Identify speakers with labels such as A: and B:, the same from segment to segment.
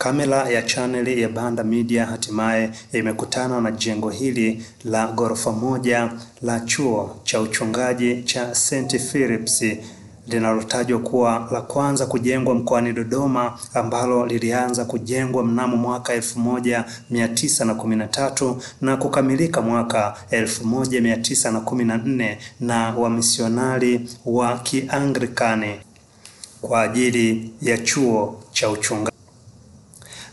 A: Kamera ya chaneli ya Banda Media hatimaye imekutana na jengo hili la ghorofa moja la chuo cha uchungaji cha St. Philips linalotajwa kuwa la kwanza kujengwa mkoani Dodoma, ambalo lilianza kujengwa mnamo mwaka 1913 na kukamilika mwaka 1914 na wamisionari wa Kianglikani kwa ajili ya chuo cha uchungaji.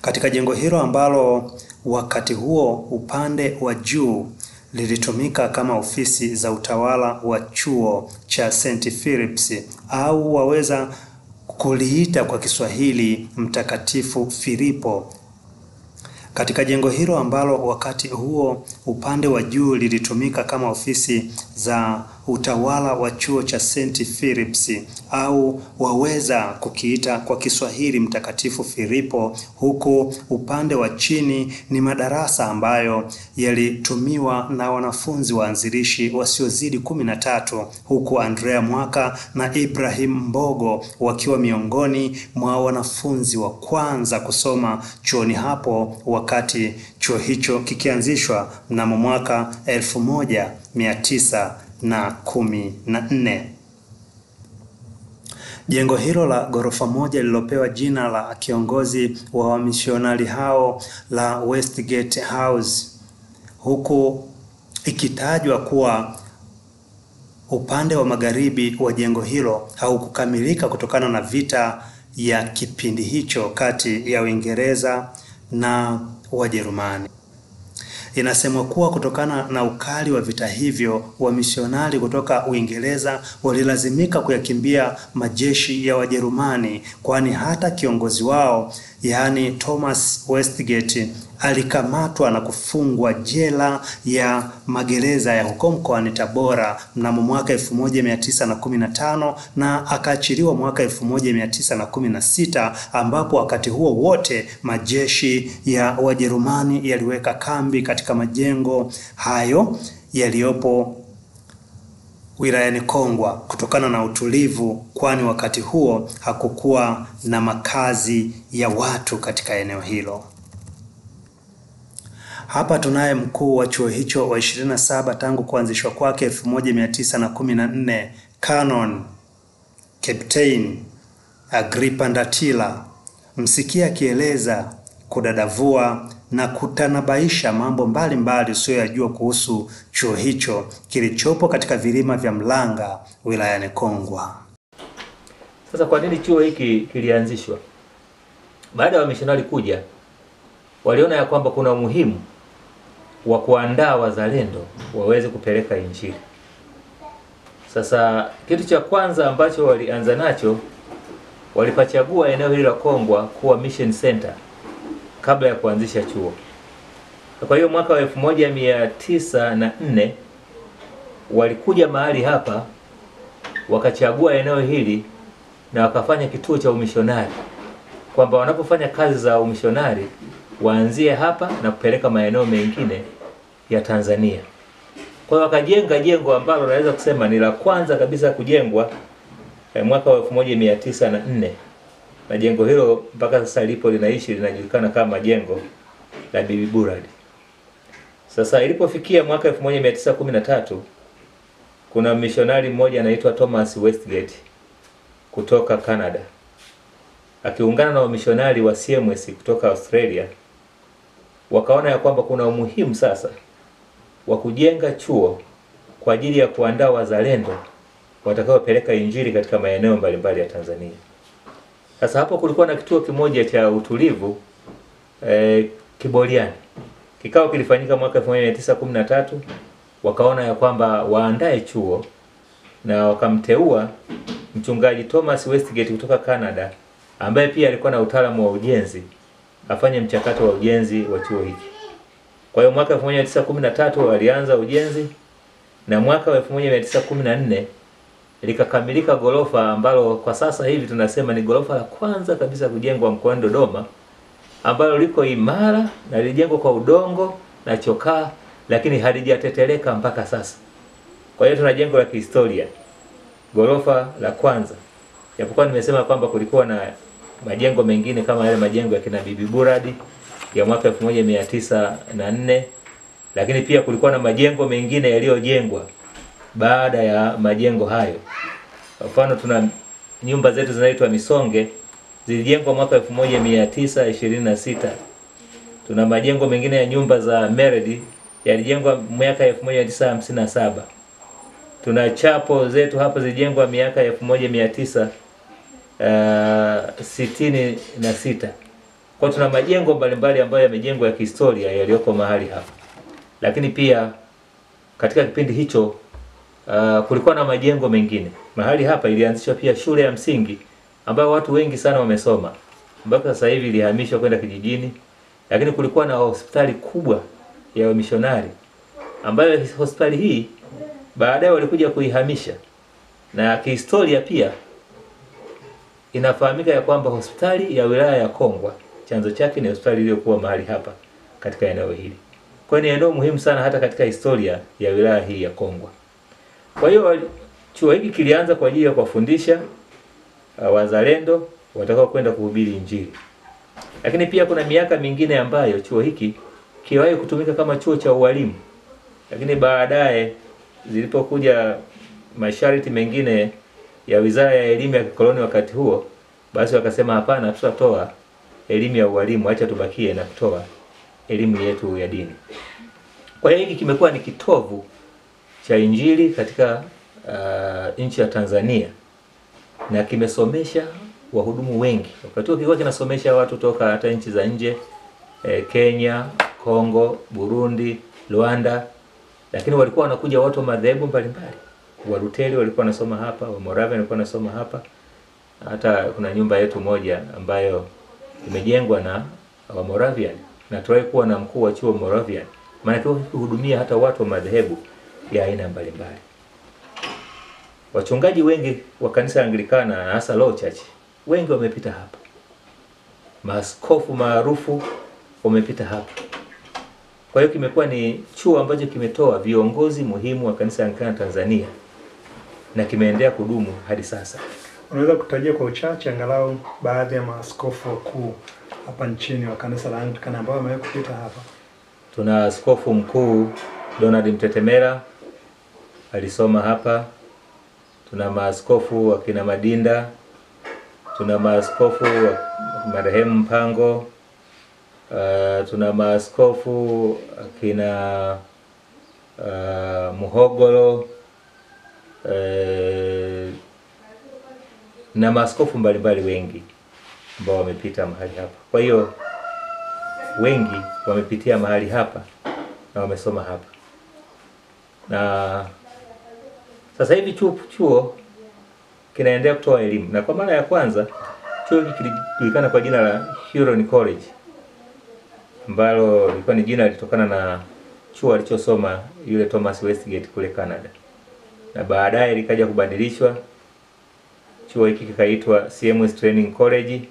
A: Katika jengo hilo ambalo wakati huo upande wa juu lilitumika kama ofisi za utawala wa chuo cha St. Philips, au waweza kuliita kwa Kiswahili Mtakatifu Filipo. Katika jengo hilo ambalo wakati huo upande wa juu lilitumika kama ofisi za utawala wa chuo cha St. Philips, au waweza kukiita kwa Kiswahili Mtakatifu Filipo, huku upande wa chini ni madarasa ambayo yalitumiwa na wanafunzi waanzilishi wasiozidi 13, huku Andrea Mwaka na Ibrahim Mbogo wakiwa miongoni mwa wanafunzi wa kwanza kusoma chuoni hapo, wakati chuo hicho kikianzishwa mnamo mwaka 1914. Jengo hilo la ghorofa moja lililopewa jina la kiongozi wa wamisionari hao la Westgate House, huku ikitajwa kuwa upande wa magharibi wa jengo hilo haukukamilika kutokana na vita ya kipindi hicho kati ya Uingereza na Wajerumani. Inasemwa kuwa kutokana na ukali wa vita hivyo, wamisionari kutoka Uingereza walilazimika kuyakimbia majeshi ya Wajerumani, kwani hata kiongozi wao, yaani Thomas Westgate, alikamatwa na kufungwa jela ya magereza ya huko mkoani Tabora mnamo mwaka 1915 na akaachiliwa mwaka 1916, ambapo wakati huo wote majeshi ya Wajerumani yaliweka kambi katika majengo hayo yaliyopo wilayani Kongwa kutokana na utulivu, kwani wakati huo hakukuwa na makazi ya watu katika eneo hilo. Hapa tunaye mkuu wa chuo hicho wa 27 tangu kuanzishwa kwake 1914, Canon Captain Agrippa Ndatila. Msikia akieleza, kudadavua na kutanabaisha mambo mbalimbali usiyoyajua kuhusu chuo hicho kilichopo katika vilima vya Mlanga wilayani Kongwa.
B: Sasa kwa nini chuo hiki kilianzishwa? Baada ya wamishonari kuja, waliona ya kwamba kuna umuhimu wa kuandaa wazalendo waweze kupeleka Injili. Sasa kitu cha kwanza ambacho walianza nacho, walipachagua eneo hili la Kongwa kuwa mission center kabla ya kuanzisha chuo. Kwa hiyo mwaka wa 1904 walikuja mahali hapa, wakachagua eneo hili na wakafanya kituo cha umishonari, kwamba wanapofanya kazi za umishonari waanzie hapa na kupeleka maeneo mengine ya Tanzania. Kwa hiyo wakajenga jengo ambalo naweza kusema ni la kwanza kabisa kujengwa mwaka wa 1904, na jengo hilo mpaka sasa lipo linaishi, linajulikana kama jengo la Bibi Burad. Sasa ilipofikia mwaka 1913, kuna missionary mmoja anaitwa Thomas Westgate kutoka Canada, akiungana na wamishonari wa CMS kutoka Australia, wakaona ya kwamba kuna umuhimu sasa wa kujenga chuo kwa ajili ya kuandaa wazalendo watakaopeleka Injili katika maeneo mbalimbali ya Tanzania. Sasa hapo kulikuwa na kituo kimoja cha utulivu Kiboliani. Kikao kilifanyika mwaka 1913, wakaona ya kwamba waandae chuo na wakamteua mchungaji Thomas Westgate kutoka Canada, ambaye pia alikuwa na utaalamu wa ujenzi, afanye mchakato wa ujenzi wa chuo hiki. Kwa hiyo mwaka 1913 walianza ujenzi, na mwaka 1914 likakamilika gorofa ambalo kwa sasa hivi tunasema ni gorofa la kwanza kabisa kujengwa mkoani Dodoma, ambalo liko imara na lilijengwa kwa udongo na chokaa, lakini halijateteleka mpaka sasa. Kwa hiyo tuna jengo la kihistoria, gorofa la kwanza. Japokuwa nimesema kwamba kulikuwa na majengo mengine kama yale majengo ya kina Bibi Buradi ya mwaka 1904, lakini pia kulikuwa na majengo mengine yaliyojengwa baada ya majengo hayo. Kwa mfano tuna nyumba zetu zinaitwa Misonge, zilijengwa mwaka 1926. Tuna majengo mengine ya nyumba za Meredi yalijengwa mwaka 1957. Tuna chapo zetu hapa zilijengwa miaka 1966. Kwa tuna majengo mbalimbali ambayo yamejengwa ya kihistoria yaliyoko mahali hapa. Lakini pia katika kipindi hicho kulikuwa na majengo mengine. Mahali hapa ilianzishwa pia shule ya msingi ambayo watu wengi sana wamesoma. Mpaka sasa hivi ilihamishwa kwenda kijijini. Lakini kulikuwa na hospitali kubwa ya wamishonari ambayo hospitali hii baadaye walikuja kuihamisha. Na kihistoria pia inafahamika ya kwamba hospitali ya wilaya ya Kongwa chanzo chake ni hospitali iliyokuwa mahali hapa katika eneo hili. Kwa hiyo ni eneo muhimu sana hata katika historia ya wilaya hii ya Kongwa. Kwa hiyo chuo hiki kilianza kwa ajili ya kuwafundisha wazalendo watakao kwenda kuhubiri Injili. Lakini pia kuna miaka mingine ambayo chuo hiki kiliwahi kutumika kama chuo cha ualimu. Lakini baadaye zilipokuja masharti mengine ya Wizara ya Elimu ya Kikoloni wakati huo, basi wakasema hapana, tutatoa elimu ya ualimu, acha tubakie na kutoa elimu yetu ya dini. Kwa hiyo hiki kimekuwa ni kitovu cha Injili katika nchi ya Tanzania na kimesomesha wahudumu wengi. Wakati huo kilikuwa kinasomesha watu toka hata nchi za nje, Kenya, Kongo, Burundi, Rwanda, lakini walikuwa wanakuja watu wa madhehebu mbalimbali. Walutheri walikuwa wanasoma hapa, wa Moravian walikuwa wanasoma hapa. Hata kuna nyumba yetu moja ambayo imejengwa na wa Moravian na tuwahi kuwa na mkuu wa chuo Moravian. Maana kuhudumia hata watu wa madhehebu ya aina mbalimbali. Wachungaji wengi wa kanisa Anglikana na hasa Law Church wengi wamepita hapa. Maaskofu maarufu wamepita hapa. Kwa hiyo kimekuwa ni chuo ambacho kimetoa viongozi muhimu wa kanisa Anglikana Tanzania na kimeendelea kudumu hadi sasa.
C: Unaweza kutajia kwa uchache angalau baadhi ya maaskofu wakuu hapa nchini wa kanisa la Anglikana ambao wamewahi kupita hapa?
B: Tuna askofu mkuu Donald Mtetemera alisoma hapa. Tuna maaskofu wa kina Madinda. Tuna maaskofu wa marehemu Mpango. Tuna maaskofu kina Muhogolo na maaskofu mbalimbali wengi ambao wamepita mahali hapa. Kwa hiyo wengi wamepitia mahali hapa na wamesoma hapa. Na sasa hivi chuo kinaendelea kutoa elimu. Na kwa mara ya kwanza chuo hiki kilijulikana kwa jina la Huron College, ambalo lilikuwa ni jina litokana na chuo alichosoma yule Thomas Westgate kule Canada. Na baadaye likaja kubadilishwa, chuo hiki kikaitwa CMS Training College,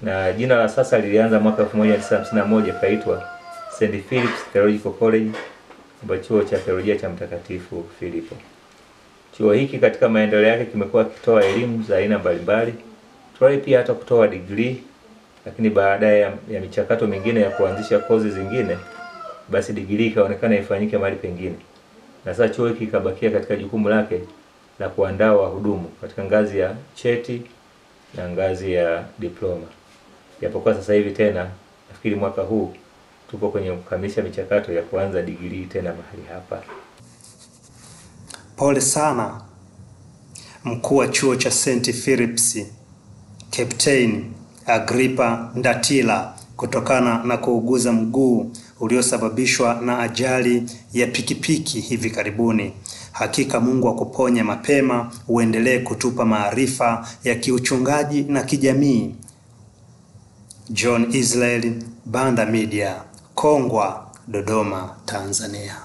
B: na jina la sasa lilianza mwaka 1951 kaitwa St. Philip's Theological College, ambacho chuo cha teolojia cha Mtakatifu Filipo. Chuo hiki katika maendeleo yake kimekuwa kikitoa elimu za aina mbalimbali. Tuliwahi pia hata kutoa degree, lakini baadaye ya michakato mingine ya kuanzisha kozi zingine, basi degree ikaonekana ifanyike mahali pengine. Na sasa chuo hiki kikabakia katika jukumu lake la kuandaa wahudumu katika ngazi ya cheti na ngazi ya diploma. Japokuwa sasa hivi tena nafikiri mwaka huu tupo kwenye kukamilisha michakato ya kuanza degree tena mahali hapa.
A: Pole sana mkuu wa chuo cha St. Philip's Captain Agrippa Ndatila kutokana na kuuguza mguu uliosababishwa na ajali ya pikipiki hivi karibuni. Hakika Mungu akuponye mapema, uendelee kutupa maarifa ya kiuchungaji na kijamii. John Israel, Banda Media, Kongwa, Dodoma, Tanzania.